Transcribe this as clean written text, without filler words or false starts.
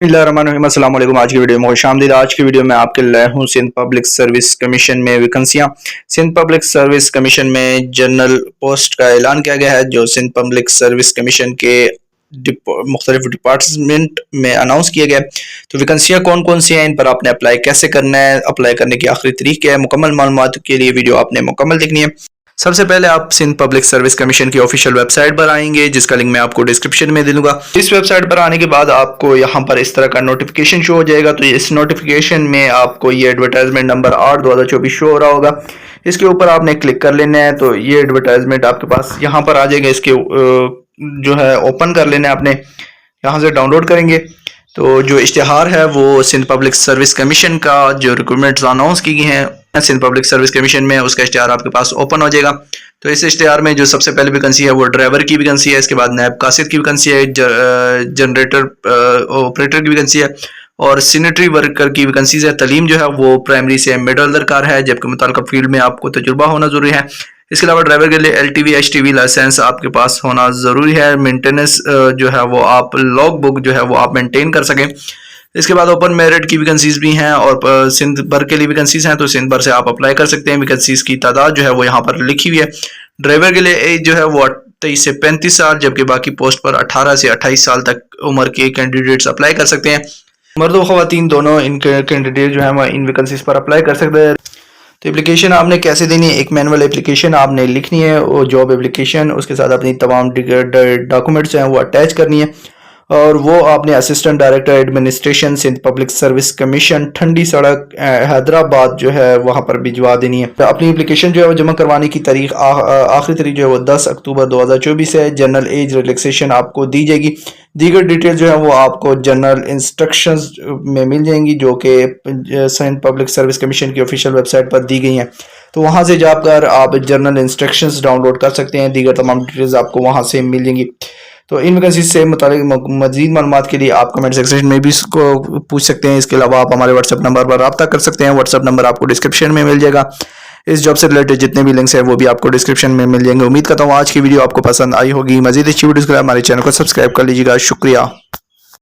अस्सलाम वालेकुम। आज की वीडियो में खुशामदीद। आज की वीडियो में आपके लाया हूँ सिंध पब्लिक सर्विस कमीशन में वैकेंसियाँ। सिंध पब्लिक सर्विस कमीशन में जनरल पोस्ट का ऐलान किया गया है, जो सिंध पब्लिक सर्विस कमीशन के मुख्तलिफ डिपार्टमेंट में अनाउंस किया गया है। तो वैकेंसियाँ कौन कौन सी हैं, इन पर आपने अप्लाई कैसे करना है, अप्लाई करने की आखिरी तारीख क्या है, मुकम्मल मालूमात के लिए वीडियो आपने मुकम्मल देखनी है। सबसे पहले आप सिंध पब्लिक सर्विस कमीशन की ऑफिशियल वेबसाइट पर आएंगे, जिसका लिंक मैं आपको डिस्क्रिप्शन में दे दूंगा। इस वेबसाइट पर आने के बाद आपको यहाँ पर इस तरह का नोटिफिकेशन शो हो जाएगा। तो इस नोटिफिकेशन में आपको ये एडवर्टाइजमेंट नंबर 8/2024 शो हो रहा होगा। इसके ऊपर आपने क्लिक कर लेना है। तो ये एडवर्टाइजमेंट आपके पास यहाँ पर आ जाएगा। इसके जो है ओपन कर लेना है, आपने यहाँ से डाउनलोड करेंगे। तो जो इश्तिहार है वो सिंध पब्लिक सर्विस कमीशन का जो रिक्रूटमेंट्स अनाउंस की गई हैं सिंध पब्लिक सर्विस कमीशन में, उसका इश्तिहार आपके पास ओपन हो जाएगा। तो इस इश्तिहार में जो सबसे पहले वैकेंसी है वो ड्राइवर की वैकेंसी है, इसके बाद नैब कासिद की वैकेंसी है, जनरेटर ऑपरेटर की वैकेंसी है और सैनिटरी वर्कर की वैकेंसीज है। तलीम जो है वो प्राइमरी से मिडल दरकार है, जबकि मुताल्लिका फील्ड में आपको तजुर्बा होना जरूरी है। इसके अलावा ड्राइवर के लिए LTV HTV लाइसेंस आपके पास होना ज़रूरी है। मेंटेनेंस जो है वो आप लॉग बुक जो है वो आप मेंटेन कर सकें। इसके बाद ओपन मेरिट की वैकेंसीज भी हैं और सिंध भर के लिए वैकेंसीज हैं, तो सिंध भर से आप अप्लाई कर सकते हैं। वैकेंसीज की तादाद जो है वो यहाँ पर लिखी हुई है। ड्राइवर के लिए एज जो है वो 23 से 35 साल, जबकि बाकी पोस्ट पर 18 से 28 साल तक उम्र के कैंडिडेट्स अप्लाई कर सकते हैं। मर्द व ख़वातीन दोनों इनके कैंडिडेट जो है इन वैकेंसीज पर अप्लाई कर सकते हैं। तो एप्लीकेशन आपने कैसे देनी है, एक मैनुअल एप्लीकेशन आपने लिखनी है, वो जॉब एप्लीकेशन, उसके साथ अपनी तमाम डॉक्यूमेंट्स हैं वो अटैच करनी है और वो आपने assistant director administration Sindh public service commission, ठंडी सड़क, हैदराबाद जो है वहाँ पर भिजवा देनी है। तो अपनी एप्लीकेशन जो है वो जमा करवाने की तारीख आखिरी तारीख जो है वो 10 अक्टूबर 2024 है। जनरल एज रिलैक्सेशन आपको दी जाएगी। दीगर डिटेल जो है वो आपको जनरल इंस्ट्रक्शंस में मिल जाएंगी, जो कि सिंध पब्लिक सर्विस कमीशन की ऑफिशियल वेबसाइट पर दी गई हैं। तो वहाँ से जाकर आप जनरल इंस्ट्रक्शंस डाउनलोड कर सकते हैं। दीगर तमाम डिटेल्स आपको वहाँ से मिल जाएंगी। तो इन वैकेंसी से मुताल्लिक मज़ीद मालूमात के लिए आप कमेंट सेक्शन में भी इसको पूछ सकते हैं। इसके अलावा आप हमारे व्हाट्सएप नंबर पर रब्ता कर सकते हैं। व्हाट्सएप नंबर आपको डिस्क्रिप्शन में मिल जाएगा। इस जॉब से रिलेटेड जितने भी लिंक्स हैं वो भी आपको डिस्क्रिप्शन में मिल जाएंगे। उम्मीद करता हूँ आज की वीडियो आपको पसंद आई होगी। मज़ीद अच्छी वीडियोज़ के लिए हमारे चैनल को सब्सक्राइब कर लीजिएगा। शुक्रिया।